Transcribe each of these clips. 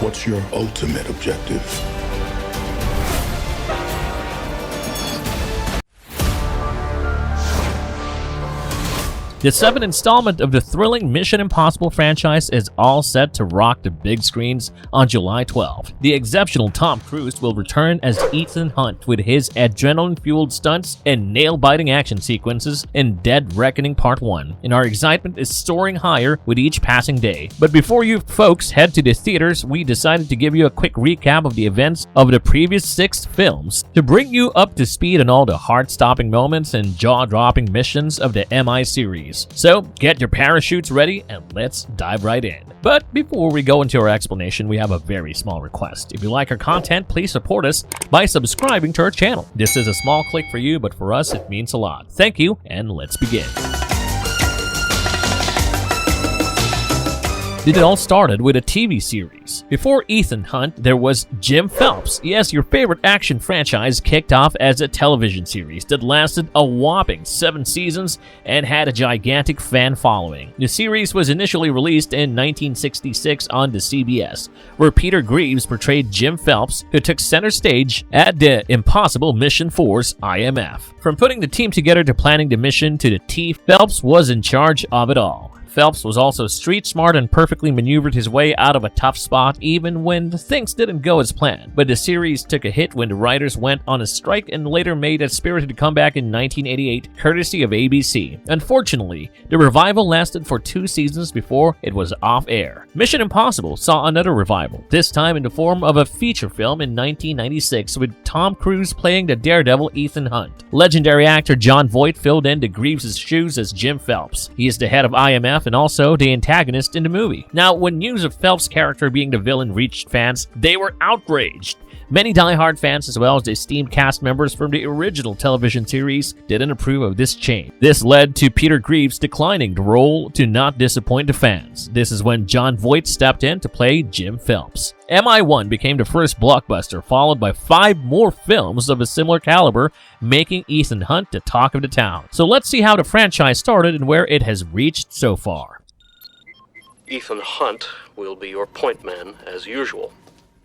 What's your ultimate objective? The 7th installment of the thrilling Mission Impossible franchise is all set to rock the big screens on July 12. The exceptional Tom Cruise will return as Ethan Hunt with his adrenaline-fueled stunts and nail-biting action sequences in Dead Reckoning Part 1, and our excitement is soaring higher with each passing day. But before you folks head to the theaters, we decided to give you a quick recap of the events of the previous 6 films to bring you up to speed on all the heart-stopping moments and jaw-dropping missions of the MI series. So get your parachutes ready and let's dive right in. But before we go into our explanation, we have a very small request. If you like our content, please support us by subscribing to our channel. This is a small click for you, but for us it means a lot. Thank you, and let's begin. It all started with a TV series. Before Ethan Hunt, there was Jim Phelps. Yes, your favorite action franchise kicked off as a television series that lasted a whopping 7 seasons and had a gigantic fan following. The series was initially released in 1966 on the CBS, where Peter Greaves portrayed Jim Phelps, who took center stage at the Impossible Mission Force IMF. From putting the team together to planning the mission to the T, Phelps was in charge of it all. Phelps was also street smart and perfectly maneuvered his way out of a tough spot even when things didn't go as planned. But the series took a hit when the writers went on a strike and later made a spirited comeback in 1988, courtesy of ABC. Unfortunately, the revival lasted for 2 seasons before it was off air. Mission Impossible saw another revival, this time in the form of a feature film in 1996 with Tom Cruise playing the daredevil Ethan Hunt. Legendary actor Jon Voight filled in the Greaves' shoes as Jim Phelps. He is the head of IMF and also the antagonist in the movie. Now, when news of Phelps' character being the villain reached fans, they were outraged. Many die-hard fans, as well as the esteemed cast members from the original television series, didn't approve of this change. This led to Peter Greaves declining the role to not disappoint the fans. This is when Jon Voight stepped in to play Jim Phelps. MI1 became the first blockbuster, followed by 5 more films of a similar caliber, making Ethan Hunt the talk of the town. So let's see how the franchise started and where it has reached so far. Ethan Hunt will be your point man as usual.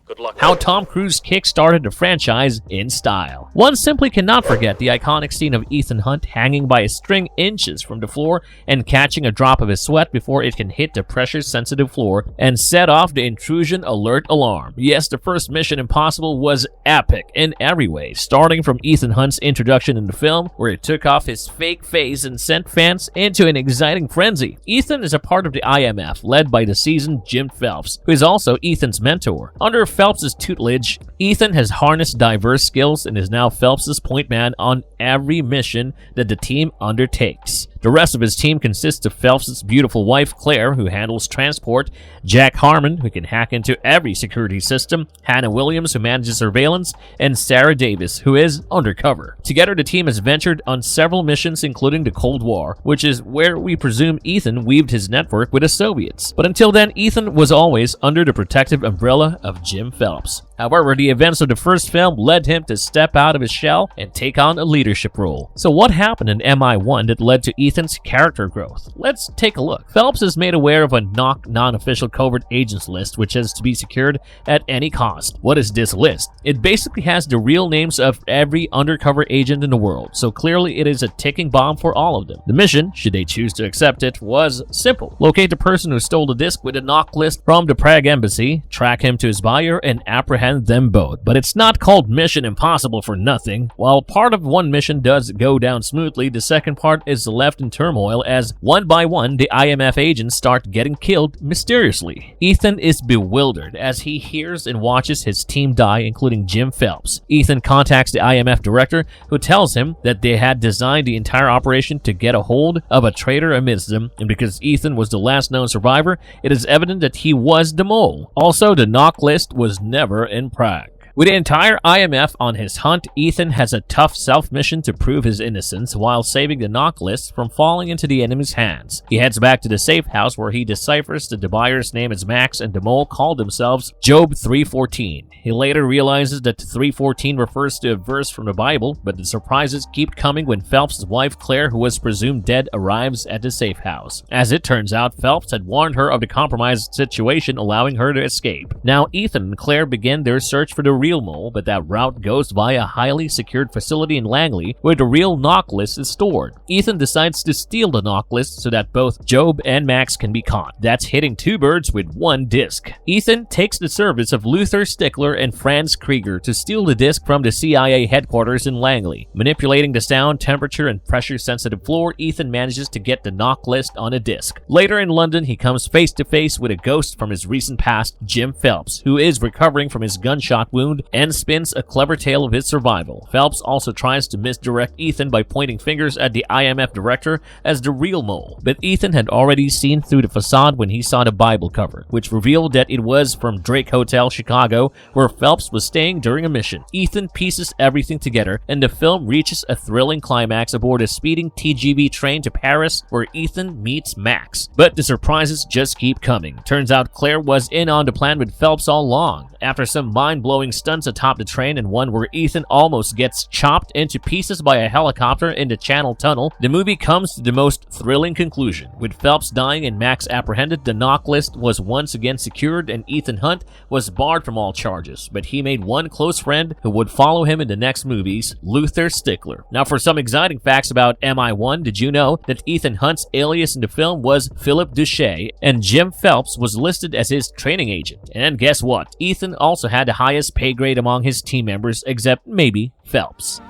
Good luck. How Tom Cruise kick-started the franchise in style. One simply cannot forget the iconic scene of Ethan Hunt hanging by a string inches from the floor and catching a drop of his sweat before it can hit the pressure-sensitive floor and set off the intrusion alert alarm. Yes, the first Mission Impossible was epic in every way, starting from Ethan Hunt's introduction in the film, where he took off his fake face and sent fans into an exciting frenzy. Ethan is a part of the IMF, led by the seasoned Jim Phelps, who is also Ethan's mentor. Under Phelps' tutelage, Ethan has harnessed diverse skills and is now Phelps' point man on every mission that the team undertakes. The rest of his team consists of Phelps' beautiful wife, Claire, who handles transport, Jack Harmon, who can hack into every security system, Hannah Williams, who manages surveillance, and Sarah Davis, who is undercover. Together, the team has ventured on several missions, including the Cold War, which is where we presume Ethan weaved his network with the Soviets. But until then, Ethan was always under the protective umbrella of Jim Phelps. However, the events of the first film led him to step out of his shell and take on a leadership role. So what happened in MI1 that led to Ethan's character growth? Let's take a look. Phelps is made aware of a NOC non-official covert agents list which has to be secured at any cost. What is this list? It basically has the real names of every undercover agent in the world, so clearly it is a ticking bomb for all of them. The mission, should they choose to accept it, was simple. Locate the person who stole the disc with a NOC list from the Prague embassy, track him to his buyer, and apprehend them both. But it's not called Mission Impossible for nothing. While part of one mission does go down smoothly, the second part is left in turmoil as one by one the IMF agents start getting killed mysteriously. Ethan is bewildered as he hears and watches his team die, including Jim Phelps. Ethan contacts the IMF director, who tells him that they had designed the entire operation to get a hold of a traitor amidst them, and because Ethan was the last known survivor, it is evident that he was the mole. Also, the NOC list was never in Prague. With the entire IMF on his hunt, Ethan has a tough self-mission to prove his innocence while saving the knock list from falling into the enemy's hands. He heads back to the safe house where he deciphers that the buyer's name is Max and DeMol called themselves Job 3:14. He later realizes that 3:14 refers to a verse from the Bible, but the surprises keep coming when Phelps' wife Claire, who was presumed dead, arrives at the safe house. As it turns out, Phelps had warned her of the compromised situation, allowing her to escape. Now Ethan and Claire begin their search for the real mole, but that route goes via a highly secured facility in Langley where the real knock list is stored. Ethan decides to steal the knock list so that both Job and Max can be caught. That's hitting two birds with one disc. Ethan takes the service of Luther Stickler and Franz Krieger to steal the disc from the CIA headquarters in Langley. Manipulating the sound, temperature, and pressure-sensitive floor, Ethan manages to get the knock list on a disc. Later in London, he comes face to face with a ghost from his recent past, Jim Phelps, who is recovering from his gunshot wound and spins a clever tale of his survival. Phelps also tries to misdirect Ethan by pointing fingers at the IMF director as the real mole, but Ethan had already seen through the facade when he saw the Bible cover, which revealed that it was from Drake Hotel, Chicago, where Phelps was staying during a mission. Ethan pieces everything together, and the film reaches a thrilling climax aboard a speeding TGV train to Paris, where Ethan meets Max. But the surprises just keep coming. Turns out Claire was in on the plan with Phelps all along. After some mind-blowing stunts atop the train and one where Ethan almost gets chopped into pieces by a helicopter in the Channel Tunnel, the movie comes to the most thrilling conclusion. With Phelps dying and Max apprehended, the knock list was once again secured and Ethan Hunt was barred from all charges, but he made one close friend who would follow him in the next movies, Luther Stickler. Now for some exciting facts about MI1, did you know that Ethan Hunt's alias in the film was Philip Duche and Jim Phelps was listed as his training agent? And guess what? Ethan also had the highest pay grade among his team members, except maybe Phelps.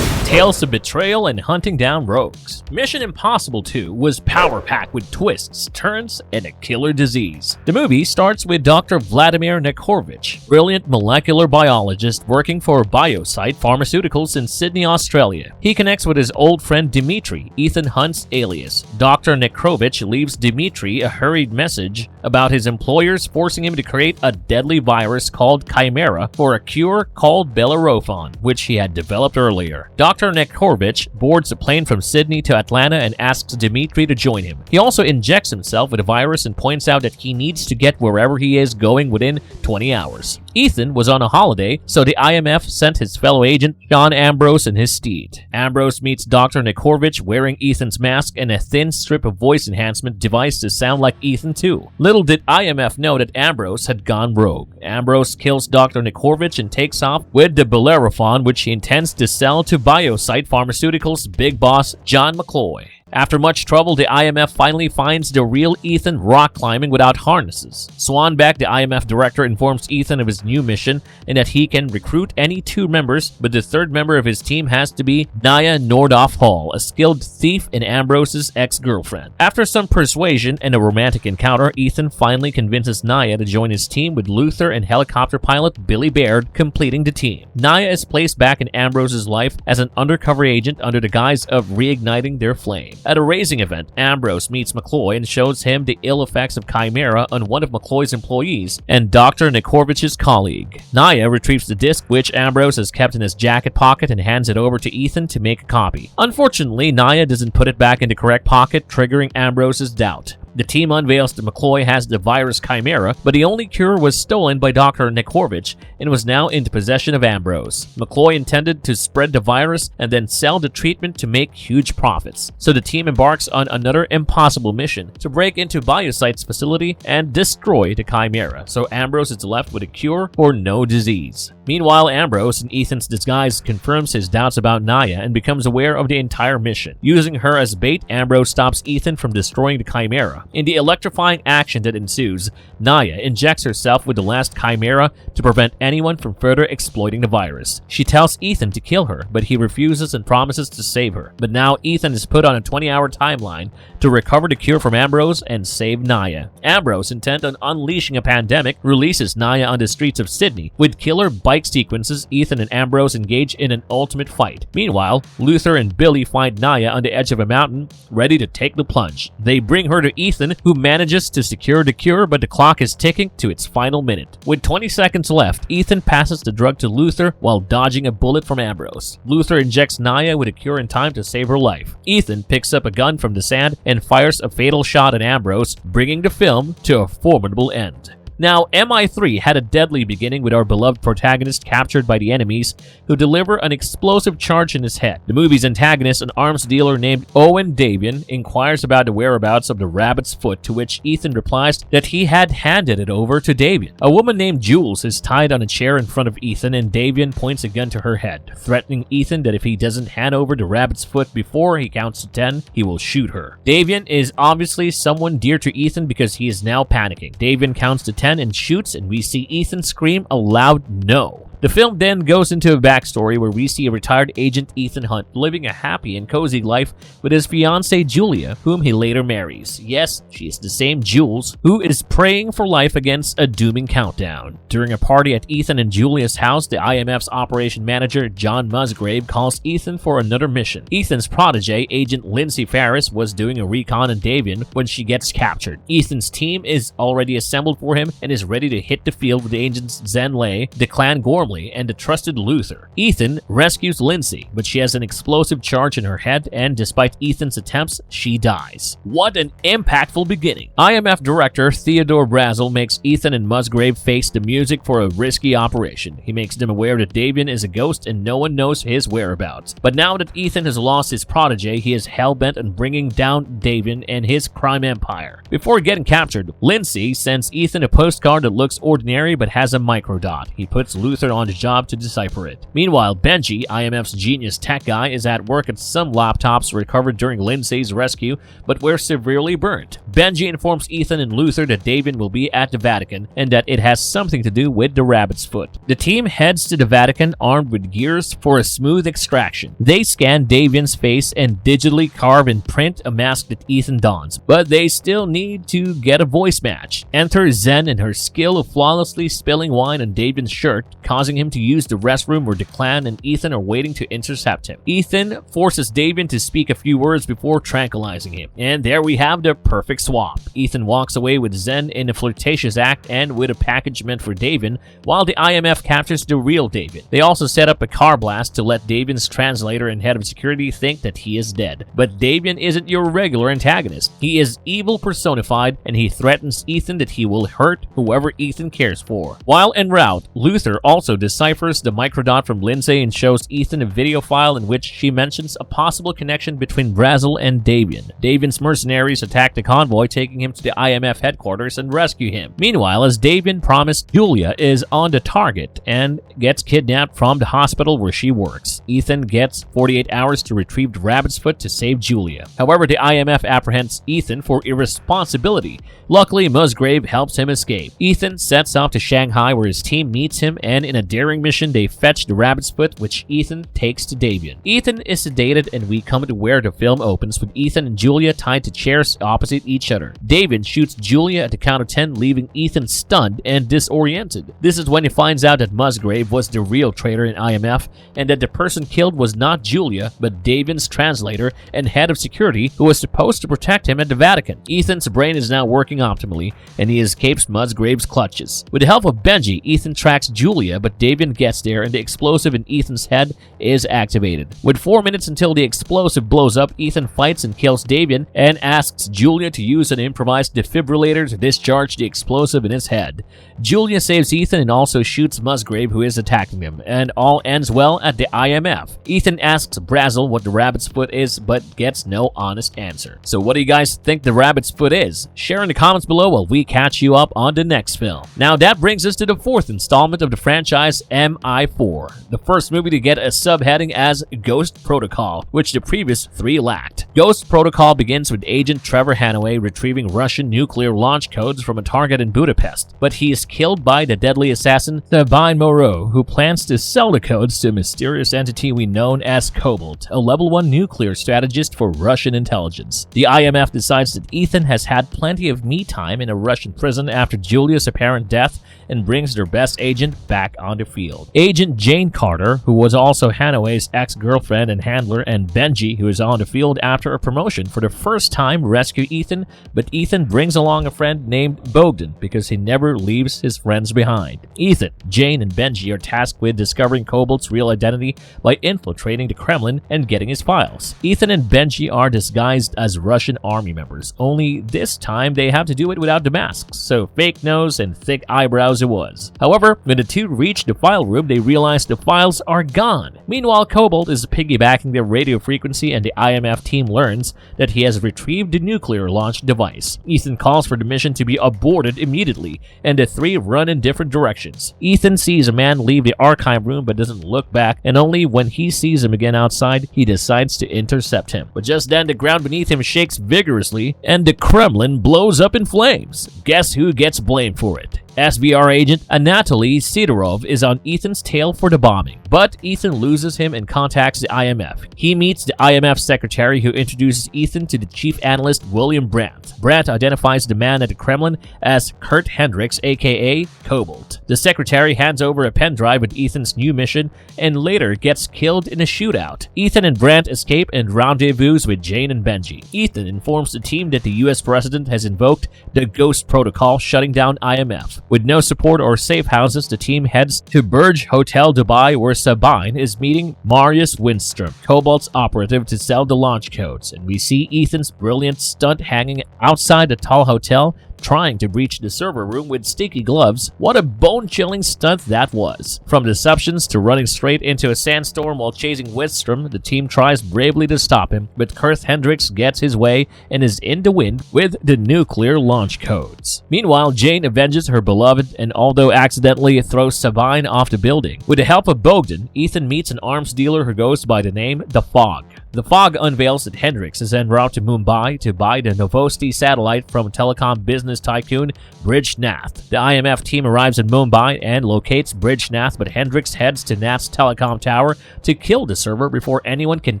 Tales of betrayal and hunting down rogues. Mission Impossible 2 was power-packed with twists, turns, and a killer disease. The movie starts with Dr. Vladimir Nekhorovich, brilliant molecular biologist working for Biosite Pharmaceuticals in Sydney, Australia. He connects with his old friend Dimitri, Ethan Hunt's alias. Dr. Nekhorovich leaves Dimitri a hurried message about his employers forcing him to create a deadly virus called Chimera for a cure called Bellerophon, which he had developed earlier. Dr. Nekhorovich boards a plane from Sydney to Atlanta and asks Dimitri to join him. He also injects himself with a virus and points out that he needs to get wherever he is going within 20 hours. Ethan was on a holiday, so the IMF sent his fellow agent, John Ambrose, in his stead. Ambrose meets Dr. Nekhorovich wearing Ethan's mask and a thin strip of voice enhancement device to sound like Ethan too. Little did IMF know that Ambrose had gone rogue. Ambrose kills Dr. Nekhorovich and takes off with the Bellerophon, which he intends to sell to Biosite Pharmaceuticals' big boss, John McCloy. After much trouble, the IMF finally finds the real Ethan rock climbing without harnesses. Swanbeck, the IMF director, informs Ethan of his new mission and that he can recruit any two members, but the third member of his team has to be Naya Nordoff Hall, a skilled thief and Ambrose's ex-girlfriend. After some persuasion and a romantic encounter, Ethan finally convinces Naya to join his team, with Luther and helicopter pilot Billy Baird completing the team. Naya is placed back in Ambrose's life as an undercover agent under the guise of reigniting their flame. At a raising event, Ambrose meets McCloy and shows him the ill effects of Chimera on one of McCloy's employees and Dr. Nekhorovich's colleague. Naya retrieves the disc, which Ambrose has kept in his jacket pocket, and hands it over to Ethan to make a copy. Unfortunately, Naya doesn't put it back in the correct pocket, triggering Ambrose's doubt. The team unveils that McCloy has the virus Chimera, but the only cure was stolen by Dr. Nekhorovich and was now in the possession of Ambrose. McCloy intended to spread the virus and then sell the treatment to make huge profits. So the team embarks on another impossible mission to break into Biosite's facility and destroy the Chimera, so Ambrose is left with a cure for no disease. Meanwhile, Ambrose, in Ethan's disguise, confirms his doubts about Naya and becomes aware of the entire mission. Using her as bait, Ambrose stops Ethan from destroying the Chimera. In the electrifying action that ensues, Naya injects herself with the last Chimera to prevent anyone from further exploiting the virus. She tells Ethan to kill her, but he refuses and promises to save her. But now Ethan is put on a 20-hour timeline to recover the cure from Ambrose and save Naya. Ambrose, intent on unleashing a pandemic, releases Naya on the streets of Sydney. With killer bike sequences, Ethan and Ambrose engage in an ultimate fight. Meanwhile, Luther and Billy find Naya on the edge of a mountain, ready to take the plunge. They bring her to Ethan Ethan, who manages to secure the cure, but the clock is ticking to its final minute. With 20 seconds left, Ethan passes the drug to Luther while dodging a bullet from Ambrose. Luther injects Naya with a cure in time to save her life. Ethan picks up a gun from the sand and fires a fatal shot at Ambrose, bringing the film to a formidable end. Now, MI3 had a deadly beginning with our beloved protagonist captured by the enemies, who deliver an explosive charge in his head. The movie's antagonist, an arms dealer named Owen Davian, inquires about the whereabouts of the rabbit's foot, to which Ethan replies that he had handed it over to Davian. A woman named Jules is tied on a chair in front of Ethan, and Davian points a gun to her head, threatening Ethan that if he doesn't hand over the rabbit's foot before he counts to 10, he will shoot her. Davian is obviously someone dear to Ethan because he is now panicking. Davian counts to 10 and shoots, and we see Ethan scream a loud no. The film then goes into a backstory where we see a retired agent Ethan Hunt living a happy and cozy life with his fiancée Julia, whom he later marries. Yes, she is the same Jules, who is praying for life against a dooming countdown. During a party at Ethan and Julia's house, the IMF's operation manager, John Musgrave, calls Ethan for another mission. Ethan's protege, Agent Lindsay Ferris, was doing a recon on Davian when she gets captured. Ethan's team is already assembled for him and is ready to hit the field with agents Zen Lei, the Clan Gormley, and the trusted Luther. Ethan rescues Lindsay, but she has an explosive charge in her head, and despite Ethan's attempts, she dies. What an impactful beginning. IMF director Theodore Brazel makes Ethan and Musgrave face the music for a risky operation. He makes them aware that Davian is a ghost and no one knows his whereabouts. But now that Ethan has lost his protege, he is hell-bent on bringing down Davian and his crime empire. Before getting captured, Lindsay sends Ethan a postcard that looks ordinary but has a microdot. He puts Luther on his job to decipher it. Meanwhile, Benji, IMF's genius tech guy, is at work at some laptops recovered during Lindsay's rescue, but were severely burnt. Benji informs Ethan and Luther that Davian will be at the Vatican and that it has something to do with the rabbit's foot. The team heads to the Vatican armed with gears for a smooth extraction. They scan Davian's face and digitally carve and print a mask that Ethan dons, but they still need to get a voice match. Enter Zen and her skill of flawlessly spilling wine on Davian's shirt, causing him to use the restroom where the clan and Ethan are waiting to intercept him. Ethan forces Davian to speak a few words before tranquilizing him, and there we have the perfect swap. Ethan walks away with Zen in a flirtatious act and with a package meant for Davian, while the IMF captures the real Davian. They also set up a car blast to let Davian's translator and head of security think that he is dead. But Davian isn't your regular antagonist. He is evil personified, and he threatens Ethan that he will hurt whoever Ethan cares for. While en route, Luther also deciphers the microdot from Lindsay and shows Ethan a video file in which she mentions a possible connection between Brazel and Davian. Davian's mercenaries attack the convoy, taking him to the IMF headquarters and rescue him. Meanwhile, as Davian promised, Julia is on the target and gets kidnapped from the hospital where she works. Ethan gets 48 hours to retrieve the rabbit's foot to save Julia. However, the IMF apprehends Ethan for irresponsibility. Luckily, Musgrave helps him escape. Ethan sets off to Shanghai where his team meets him, and in a daring mission, they fetch the rabbit's foot, which Ethan takes to Davian. Ethan is sedated, and we come to where the film opens with Ethan and Julia tied to chairs opposite each other. Davian shoots Julia at the count of 10, leaving Ethan stunned and disoriented. This is when he finds out that Musgrave was the real traitor in IMF, and that the person killed was not Julia, but Davian's translator and head of security, who was supposed to protect him at the Vatican. Ethan's brain is now working optimally, and he escapes Musgrave's clutches. With the help of Benji, Ethan tracks Julia, but Davian gets there and the explosive in Ethan's head is activated. With 4 minutes until the explosive blows up, Ethan fights and kills Davian and asks Julia to use an improvised defibrillator to discharge the explosive in his head. Julia saves Ethan and also shoots Musgrave, who is attacking him, and all ends well at the IMF. Ethan asks Brazel what the rabbit's foot is, but gets no honest answer. So what do you guys think the rabbit's foot is? Share in the comments below while we catch you up on the next film. Now that brings us to the fourth installment of the franchise, MI4, the first movie to get a subheading as Ghost Protocol, which the previous 3 lacked. Ghost Protocol begins with Agent Trevor Hanaway retrieving Russian nuclear launch codes from a target in Budapest, but he is killed by the deadly assassin Sabine Moreau, who plans to sell the codes to a mysterious entity we know as Cobalt, a level 1 nuclear strategist for Russian intelligence. The IMF decides that Ethan has had plenty of me time in a Russian prison after Julia's apparent death and brings their best agent back on the field. Agent Jane Carter, who was also Hanaway's ex-girlfriend and handler, and Benji, who is on the field after a promotion, for the first time rescue Ethan, but Ethan brings along a friend named Bogdan because he never leaves his friends behind. Ethan, Jane, and Benji are tasked with discovering Cobalt's real identity by infiltrating the Kremlin and getting his files. Ethan and Benji are disguised as Russian army members, only this time they have to do it without the masks, so fake nose and thick eyebrows it was. However, when the two reach the file room, they realize the files are gone. Meanwhile, Cobalt is piggybacking their radio frequency, and the IMF team learns that he has retrieved the nuclear launch device. Ethan calls for the mission to be aborted immediately, and the three run in different directions. Ethan sees a man leave the archive room but doesn't look back, and only when he sees him again outside, he decides to intercept him. But just then, the ground beneath him shakes vigorously, and the Kremlin blows up in flames. Guess who gets blamed for it? SVR agent Anatoly Sidorov is on Ethan's tail for the bombing, but Ethan loses him and contacts the IMF. He meets the IMF secretary, who introduces Ethan to the chief analyst William Brandt. Brandt identifies the man at the Kremlin as Kurt Hendricks, aka Cobalt. The secretary hands over a pen drive with Ethan's new mission and later gets killed in a shootout. Ethan and Brandt escape and rendezvous with Jane and Benji. Ethan informs the team that the US president has invoked the Ghost Protocol, shutting down IMF. With no support or safe houses, the team heads to Burj Hotel Dubai, where Sabine is meeting Marius Winstrom, Cobalt's operative, to sell the launch codes, and we see Ethan's brilliant stunt hanging outside the tall hotel, trying to breach the server room with sticky gloves. What a bone-chilling stunt that was. From deceptions to running straight into a sandstorm while chasing Winstrom, the team tries bravely to stop him, but Kurt Hendricks gets his way and is in the wind with the nuclear launch codes. Meanwhile, Jane avenges her beloved and, although accidentally, throws Sabine off the building. With the help of Bogdan, Ethan meets an arms dealer who goes by the name The Fog. The Fog unveils that Hendricks is en route to Mumbai to buy the Novosti satellite from telecom business tycoon Brij Nath. The IMF team arrives in Mumbai and locates Brij Nath, but Hendricks heads to Nath's telecom tower to kill the server before anyone can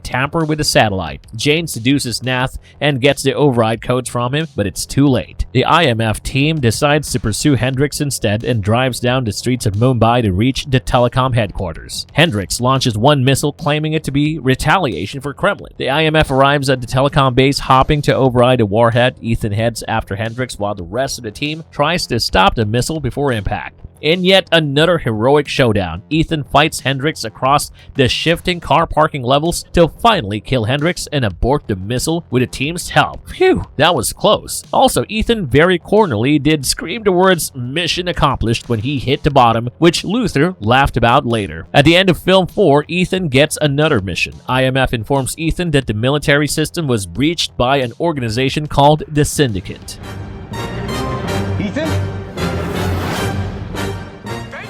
tamper with the satellite. Jane seduces Nath and gets the override codes from him, but it's too late. The IMF team decides to pursue Hendricks instead and drives down the streets of Mumbai to reach the telecom headquarters. Hendricks launches one missile, claiming it to be retaliation for Kremlin. The IMF arrives at the telecom base, hopping to override a warhead. Ethan heads after Hendricks while the rest of the team tries to stop the missile before impact. In yet another heroic showdown, Ethan fights Hendricks across the shifting car parking levels to finally kill Hendricks and abort the missile with the team's help. Phew, that was close. Also, Ethan very cornerly did scream the words "mission accomplished" when he hit the bottom, which Luther laughed about later. At the end of film 4, Ethan gets another mission. IMF informs Ethan that the military system was breached by an organization called the Syndicate. Ethan?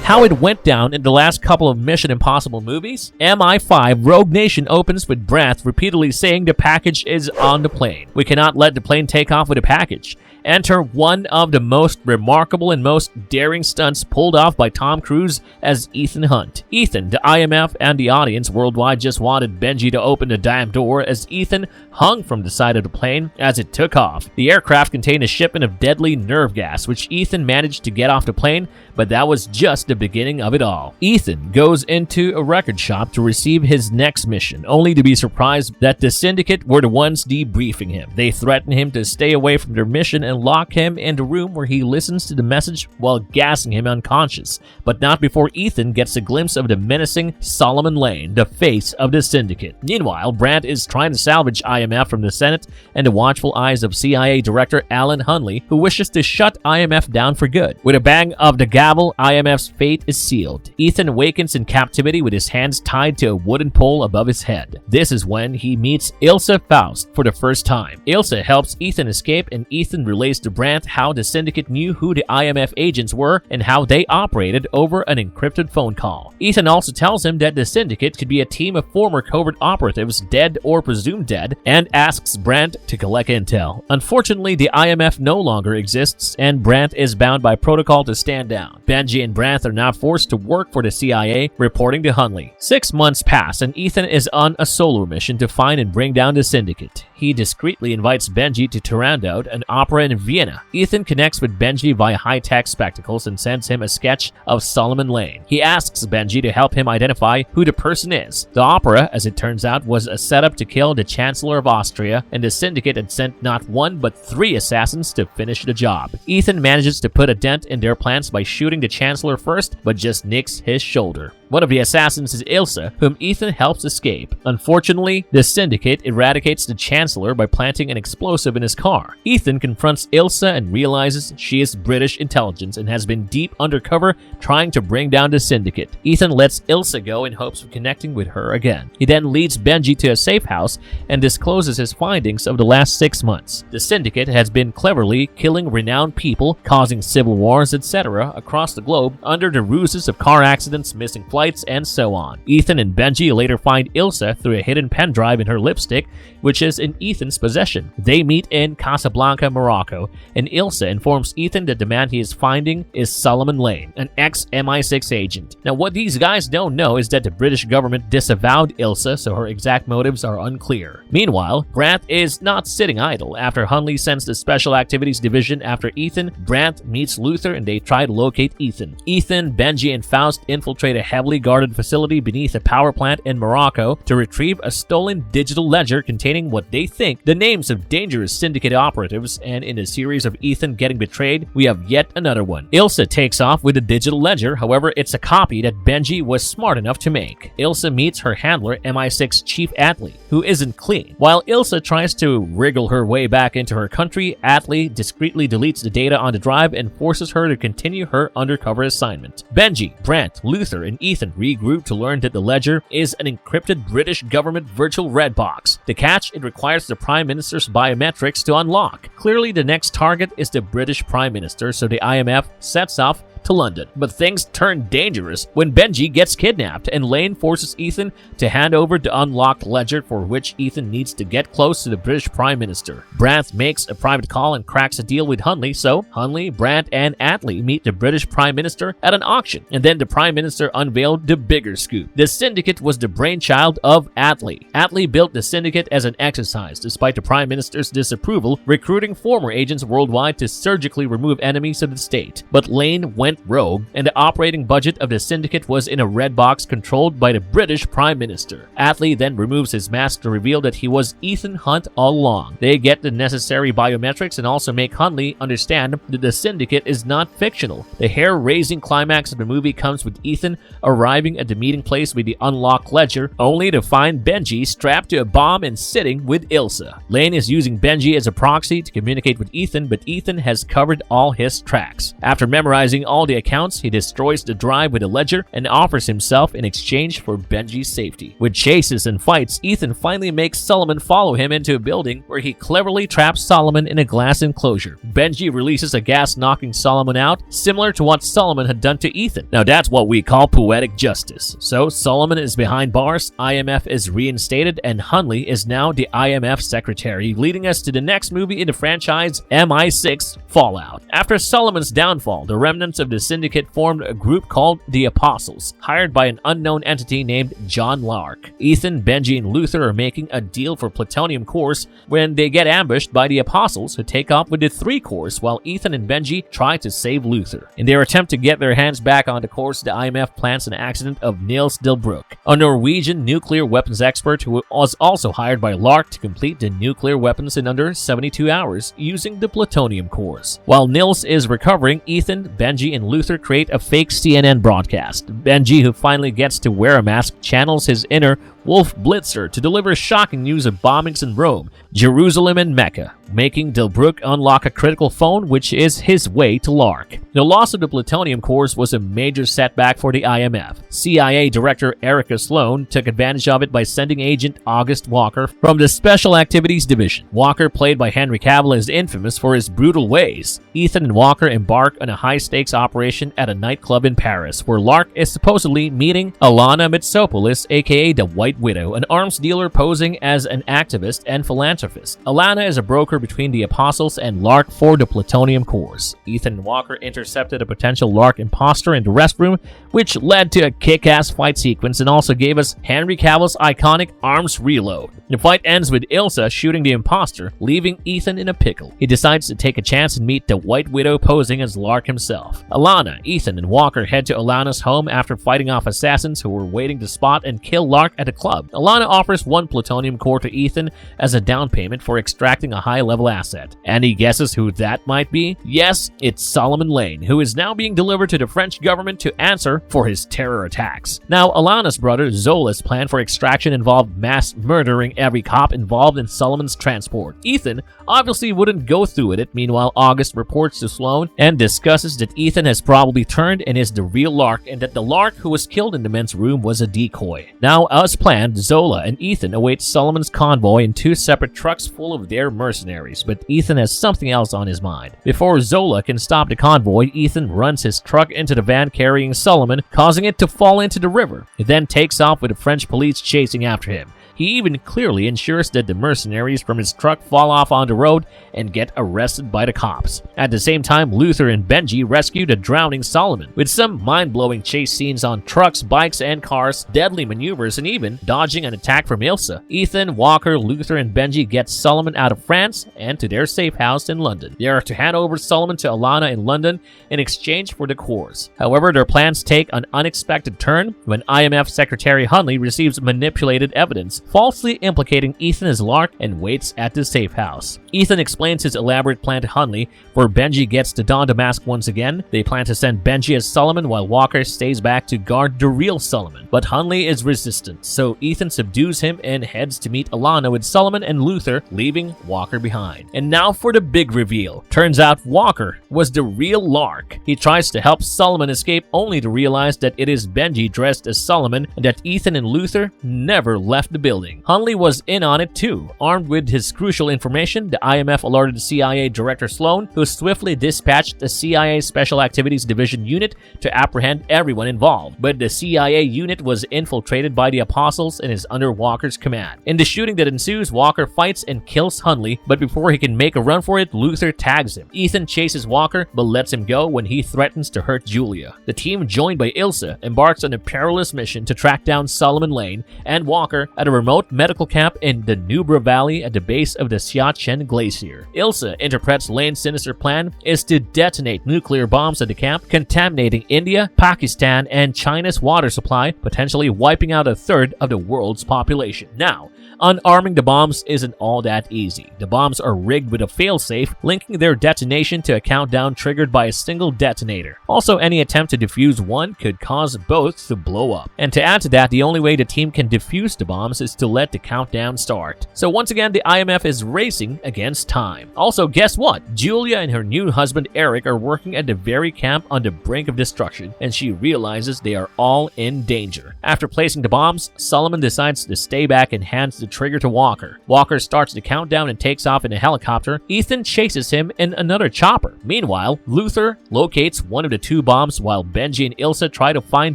How it went down in the last couple of Mission Impossible movies? MI5 Rogue Nation opens with Brandt repeatedly saying the package is on the plane. We cannot let the plane take off with a package. Enter one of the most remarkable and most daring stunts pulled off by Tom Cruise as Ethan Hunt. Ethan, the IMF, and the audience worldwide just wanted Benji to open the damn door as Ethan hung from the side of the plane as it took off. The aircraft contained a shipment of deadly nerve gas, which Ethan managed to get off the plane, but that was just the beginning of it all. Ethan goes into a record shop to receive his next mission, only to be surprised that the Syndicate were the ones debriefing him. They threaten him to stay away from their mission and lock him in the room where he listens to the message while gassing him unconscious, but not before Ethan gets a glimpse of the menacing Solomon Lane, the face of the Syndicate. Meanwhile, Brandt is trying to salvage IMF from the Senate and the watchful eyes of CIA Director Alan Hunley, who wishes to shut IMF down for good. With a bang of the gavel, IMF's fate is sealed. Ethan awakens in captivity with his hands tied to a wooden pole above his head. This is when he meets Ilsa Faust for the first time. Ilsa helps Ethan escape, and Ethan relays to Brandt how the Syndicate knew who the IMF agents were and how they operated over an encrypted phone call. Ethan also tells him that the Syndicate could be a team of former covert operatives, dead or presumed dead, and asks Brandt to collect intel. Unfortunately, the IMF no longer exists, and Brandt is bound by protocol to stand down. Benji and Brandt are now forced to work for the CIA, reporting to Hunley. 6 months pass, and Ethan is on a solo mission to find and bring down the Syndicate. he discreetly invites Benji to Turandot, an opera in Vienna. Ethan connects with Benji via high-tech spectacles and sends him a sketch of Solomon Lane. He asks Benji to help him identify who the person is. The opera, as it turns out, was a setup to kill the Chancellor of Austria, and the Syndicate had sent not one but 3 assassins to finish the job. Ethan manages to put a dent in their plans by shooting the Chancellor first, but just nicks his shoulder. One of the assassins is Ilsa, whom Ethan helps escape. Unfortunately, the Syndicate eradicates the Chancellor by planting an explosive in his car. Ethan confronts Ilsa and realizes she is British intelligence and has been deep undercover trying to bring down the Syndicate. Ethan lets Ilsa go in hopes of connecting with her again. He then leads Benji to a safe house and discloses his findings of the last 6 months. The Syndicate has been cleverly killing renowned people, causing civil wars, etc. across the globe under the ruses of car accidents, missing flights, and so on. Ethan and Benji later find Ilsa through a hidden pen drive in her lipstick, which is in Ethan's possession. They meet in Casablanca, Morocco, and Ilsa informs Ethan that the man he is finding is Solomon Lane, an ex-MI6 agent. Now, what these guys don't know is that the British government disavowed Ilsa, so her exact motives are unclear. Meanwhile, Brandt is not sitting idle. After Hunley sends the Special Activities Division after Ethan, Brandt meets Luther and they try to locate Ethan. Ethan, Benji, and Faust infiltrate a heavily guarded facility beneath a power plant in Morocco to retrieve a stolen digital ledger containing what they think the names of dangerous Syndicate operatives, and in a series of Ethan getting betrayed, we have yet another one. Ilsa takes off with the digital ledger, however, it's a copy that Benji was smart enough to make. Ilsa meets her handler, MI6 Chief Atlee, who isn't clean. While Ilsa tries to wriggle her way back into her country, Atlee discreetly deletes the data on the drive and forces her to continue her undercover assignment. Benji, Brandt, Luther, and Ethan regroup to learn that the ledger is an encrypted British government virtual red box. The catch, it requires the Prime Minister's biometrics to unlock. Clearly, the next target is the British Prime Minister, so the IMF sets off to London. But things turn dangerous when Benji gets kidnapped and Lane forces Ethan to hand over the unlocked ledger, for which Ethan needs to get close to the British Prime Minister. Brandt makes a private call and cracks a deal with Hunley, so Hunley, Brandt, and Atlee meet the British Prime Minister at an auction, and then the Prime Minister unveiled the bigger scoop. The Syndicate was the brainchild of Atlee. Atlee built the Syndicate as an exercise, despite the Prime Minister's disapproval, recruiting former agents worldwide to surgically remove enemies of the state. But Lane went rogue, and the operating budget of the Syndicate was in a red box controlled by the British Prime Minister. Atlee then removes his mask to reveal that he was Ethan Hunt all along. They get the necessary biometrics and also make Hunley understand that the Syndicate is not fictional. The hair-raising climax of the movie comes with Ethan arriving at the meeting place with the unlocked ledger, only to find Benji strapped to a bomb and sitting with Ilsa. Lane is using Benji as a proxy to communicate with Ethan, but Ethan has covered all his tracks. After memorizing all the accounts, he destroys the drive with a ledger and offers himself in exchange for Benji's safety. With chases and fights, Ethan finally makes Solomon follow him into a building where he cleverly traps Solomon in a glass enclosure. Benji releases a gas knocking Solomon out, similar to what Solomon had done to Ethan. Now that's what we call poetic justice. So Solomon is behind bars, IMF is reinstated, and Hunley is now the IMF secretary, leading us to the next movie in the franchise, MI6 Fallout. After Solomon's downfall, the remnants of the Syndicate formed a group called the Apostles, hired by an unknown entity named John Lark. Ethan, Benji, and Luther are making a deal for plutonium cores when they get ambushed by the Apostles, who take off with the 3 cores while Ethan and Benji try to save Luther. In their attempt to get their hands back on the cores, the IMF plans an accident of Niels Delbruck, a Norwegian nuclear weapons expert who was also hired by Lark to complete the nuclear weapons in under 72 hours using the plutonium cores. While Niels is recovering, Ethan, Benji, and Luther create a fake CNN broadcast. Benji, who finally gets to wear a mask, channels his inner Wolf Blitzer to deliver shocking news of bombings in Rome, Jerusalem, and Mecca, making Delbruck unlock a critical phone, which is his way to Lark. The loss of the plutonium cores was a major setback for the IMF. CIA Director Erica Sloan took advantage of it by sending Agent August Walker from the Special Activities Division. Walker, played by Henry Cavill, is infamous for his brutal ways. Ethan and Walker embark on a high-stakes operation at a nightclub in Paris, where Lark is supposedly meeting Alana Mitsopoulos, aka the White White Widow, an arms dealer posing as an activist and philanthropist. Alana is a broker between the Apostles and Lark for the plutonium cores. Ethan and Walker intercepted a potential Lark imposter in the restroom, which led to a kick-ass fight sequence and also gave us Henry Cavill's iconic arms reload. The fight ends with Ilsa shooting the imposter, leaving Ethan in a pickle. He decides to take a chance and meet the White Widow posing as Lark himself. Alana, Ethan, and Walker head to Alana's home after fighting off assassins who were waiting to spot and kill Lark at a club. Alana offers one plutonium core to Ethan as a down payment for extracting a high-level asset. Any guesses who that might be? Yes, it's Solomon Lane, who is now being delivered to the French government to answer for his terror attacks. Now, Alana's brother Zola's plan for extraction involved mass murdering every cop involved in Solomon's transport. Ethan obviously wouldn't go through with it. Meanwhile, August reports to Sloan and discusses that Ethan has probably turned and is the real Lark, and that the Lark who was killed in the men's room was a decoy. Now, as planned, Zola and Ethan await Solomon's convoy in two separate trucks full of their mercenaries, but Ethan has something else on his mind. Before Zola can stop the convoy, Ethan runs his truck into the van carrying Solomon, causing it to fall into the river. It then takes off with the French police chasing after him. He even clearly ensures that the mercenaries from his truck fall off on the road and get arrested by the cops. At the same time, Luther and Benji rescue the drowning Solomon, with some mind-blowing chase scenes on trucks, bikes, and cars, deadly maneuvers, and even dodging an attack from Ilsa. Ethan, Walker, Luther, and Benji get Solomon out of France and to their safe house in London. They are to hand over Solomon to Alana in London in exchange for the cores. However, their plans take an unexpected turn when IMF Secretary Hunley receives manipulated evidence, falsely implicating Ethan as Lark, and waits at the safe house. Ethan explains his elaborate plan to Hunley, where Benji gets to don the mask once again. They plan to send Benji as Solomon while Walker stays back to guard the real Solomon. But Hunley is resistant, so Ethan subdues him and heads to meet Alana with Solomon and Luther, leaving Walker behind. And now for the big reveal. Turns out Walker was the real Lark. He tries to help Solomon escape, only to realize that it is Benji dressed as Solomon and that Ethan and Luther never left the building. Hunley was in on it too. Armed with his crucial information, the IMF alerted CIA Director Sloan, who swiftly dispatched the CIA Special Activities Division unit to apprehend everyone involved. But the CIA unit was infiltrated by the Apostles and is under Walker's command. In the shooting that ensues, Walker fights and kills Hunley, but before he can make a run for it, Luther tags him. Ethan chases Walker, but lets him go when he threatens to hurt Julia. The team, joined by Ilsa, embarks on a perilous mission to track down Solomon Lane and Walker at a remote medical camp in the Nubra Valley at the base of the Xiachen Glacier. Ilsa interprets Lane's sinister plan is to detonate nuclear bombs at the camp, contaminating India, Pakistan, and China's water supply, potentially wiping out a third of the world's population. Now, unarming the bombs isn't all that easy. The bombs are rigged with a failsafe, linking their detonation to a countdown triggered by a single detonator. Also, any attempt to defuse one could cause both to blow up. And to add to that, the only way the team can defuse the bombs is to let the countdown start. So once again, the IMF is racing against time. Also, guess what? Julia and her new husband Eric are working at the very camp on the brink of destruction, and she realizes they are all in danger. After placing the bombs, Solomon decides to stay back and hands the trigger to Walker. Walker starts the countdown and takes off in a helicopter. Ethan chases him in another chopper. Meanwhile, Luther locates one of the two bombs while Benji and Ilsa try to find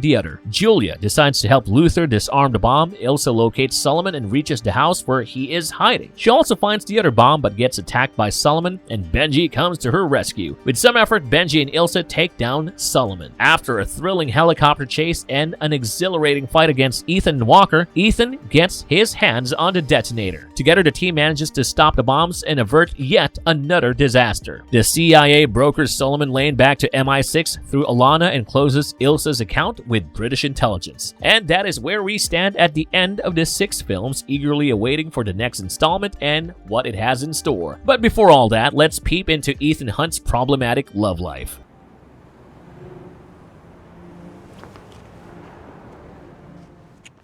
the other. Julia decides to help Luther disarm the bomb. Ilsa locates Solomon and reaches the house where he is hiding. She also finds the other bomb but gets attacked by Solomon, and Benji comes to her rescue. With some effort, Benji and Ilsa take down Solomon. After a thrilling helicopter chase and an exhilarating fight against Ethan and Walker, Ethan gets his hands on the detonator. Together, the team manages to stop the bombs and avert yet another disaster. The CIA brokers Solomon Lane back to MI6 through Alana and closes Ilsa's account with British intelligence. And that is where we stand at the end of the 6 films, eagerly awaiting for the next installment and what it has in store. But before all that, let's peep into Ethan Hunt's problematic love life.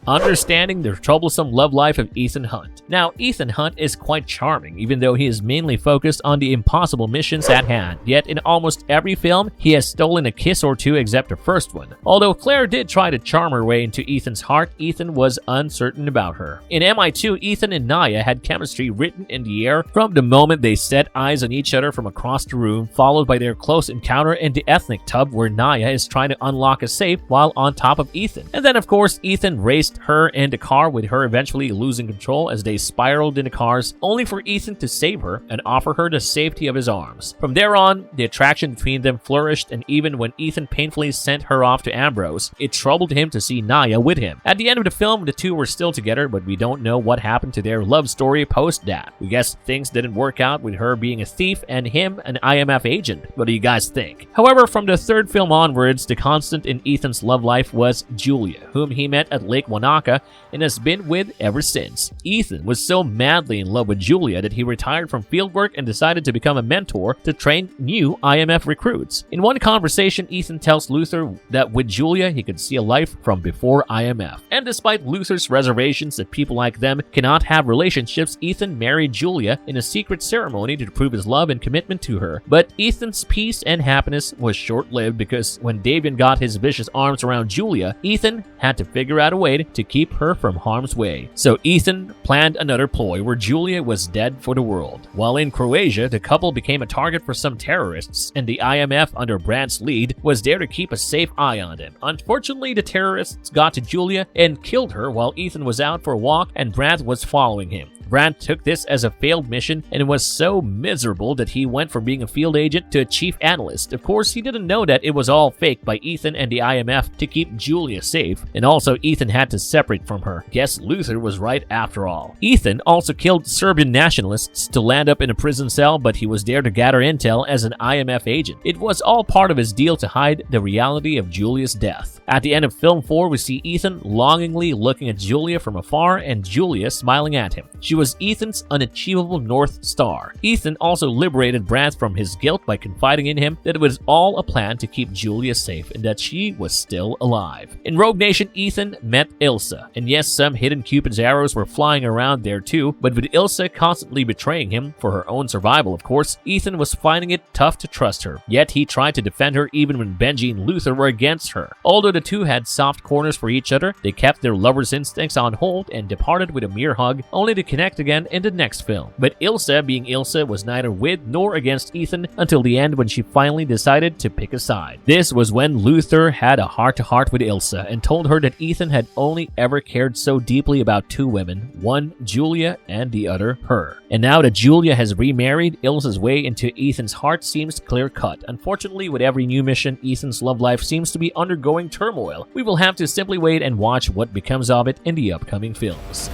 Understanding the troublesome love life of Ethan Hunt. Now, Ethan Hunt is quite charming, even though he is mainly focused on the impossible missions at hand. Yet, in almost every film, he has stolen a kiss or two except the first one. Although Claire did try to charm her way into Ethan's heart, Ethan was uncertain about her. In MI2, Ethan and Naya had chemistry written in the air from the moment they set eyes on each other from across the room, followed by their close encounter in the ethnic tub where Naya is trying to unlock a safe while on top of Ethan. And then, of course, Ethan raced her in the car, with her eventually losing control as they spiraled into cars, only for Ethan to save her and offer her the safety of his arms. From there on, the attraction between them flourished, and even when Ethan painfully sent her off to Ambrose, it troubled him to see Naya with him. At the end of the film, the two were still together, but we don't know what happened to their love story post that. We guess things didn't work out, with her being a thief and him an IMF agent. What do you guys think? However, from the third film onwards, the constant in Ethan's love life was Julia, whom he met at Lake Wanaka and has been with ever since. Ethan was so madly in love with Julia that he retired from fieldwork and decided to become a mentor to train new IMF recruits. In one conversation, Ethan tells Luther that with Julia he could see a life from before IMF. And despite Luther's reservations that people like them cannot have relationships, Ethan married Julia in a secret ceremony to prove his love and commitment to her. But Ethan's peace and happiness was short-lived, because when Davian got his vicious arms around Julia, Ethan had to figure out a way to keep her from harm's way. So Ethan planned another ploy where Julia was dead for the world. While in Croatia, the couple became a target for some terrorists, and the IMF under Brandt's lead was there to keep a safe eye on them. Unfortunately, the terrorists got to Julia and killed her while Ethan was out for a walk and Brandt was following him. Brandt took this as a failed mission and was so miserable that he went from being a field agent to a chief analyst. Of course, he didn't know that it was all fake by Ethan and the IMF to keep Julia safe, and also Ethan had to separate from her. Guess Luther was right after all. Ethan also killed Serbian nationalists to land up in a prison cell, but he was there to gather intel as an IMF agent. It was all part of his deal to hide the reality of Julia's death. At the end of film 4, we see Ethan longingly looking at Julia from afar and Julia smiling at him. She was Ethan's unachievable North Star. Ethan also liberated Brandt from his guilt by confiding in him that it was all a plan to keep Julia safe and that she was still alive. In Rogue Nation, Ethan met Ilsa, and yes, some hidden Cupid's arrows were flying around there too, but with Ilsa constantly betraying him for her own survival, of course, Ethan was finding it tough to trust her. Yet he tried to defend her even when Benji and Luther were against her. Although the two had soft corners for each other, they kept their lovers' instincts on hold and departed with a mere hug, only to connect again in the next film. But Ilsa, being Ilsa, was neither with nor against Ethan until the end, when she finally decided to pick a side. This was when Luther had a heart-to-heart with Ilsa and told her that Ethan had only ever cared so deeply about two women, one Julia and the other her. And now that Julia has remarried, Ilsa's way into Ethan's heart seems clear-cut. Unfortunately, with every new mission, Ethan's love life seems to be undergoing turmoil. We will have to simply wait and watch what becomes of it in the upcoming films.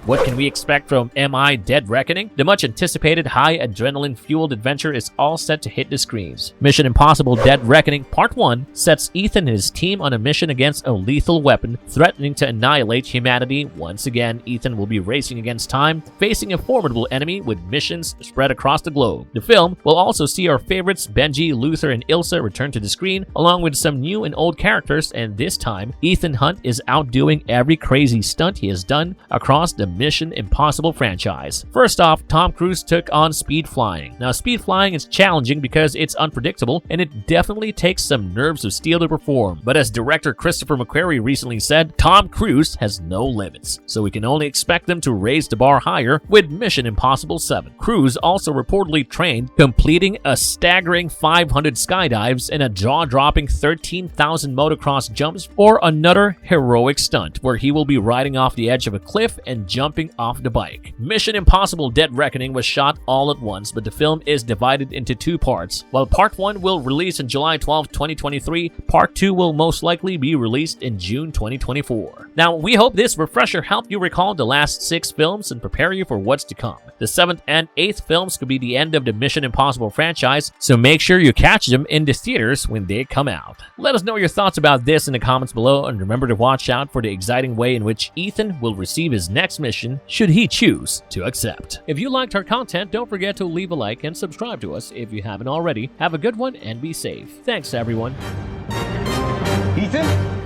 What can we expect from MI Dead Reckoning? The much anticipated high adrenaline fueled adventure is all set to hit the screens. Mission Impossible Dead Reckoning Part 1 sets Ethan and his team on a mission against a lethal weapon threatening to annihilate humanity. Once again, Ethan will be racing against time, facing a formidable enemy with missions spread across the globe. The film will also see our favorites Benji, Luther, and Ilsa return to the screen, along with some new and old characters, and this time, Ethan Hunt is outdoing every crazy stunt he has done across the Mission Impossible franchise. First off, Tom Cruise took on speed flying. Now, speed flying is challenging because it's unpredictable and it definitely takes some nerves of steel to perform. But as director Christopher McQuarrie recently said, Tom Cruise has no limits, so we can only expect them to raise the bar higher with Mission Impossible 7. Cruise also reportedly trained, completing a staggering 500 skydives and a jaw-dropping 13,000 motocross jumps for another heroic stunt where he will be riding off the edge of a cliff and jumping off the bike. Mission Impossible Dead Reckoning was shot all at once, but the film is divided into two parts. While Part 1 will release on July 12, 2023, Part 2 will most likely be released in June 2024. Now, we hope this refresher helped you recall the last 6 films and prepare you for what's to come. The 7th and 8th films could be the end of the Mission Impossible franchise, so make sure you catch them in the theaters when they come out. Let us know your thoughts about this in the comments below, and remember to watch out for the exciting way in which Ethan will receive his next mission should he choose to accept. If you liked our content, don't forget to leave a like and subscribe to us if you haven't already. Have a good one and be safe. Thanks, everyone. Ethan?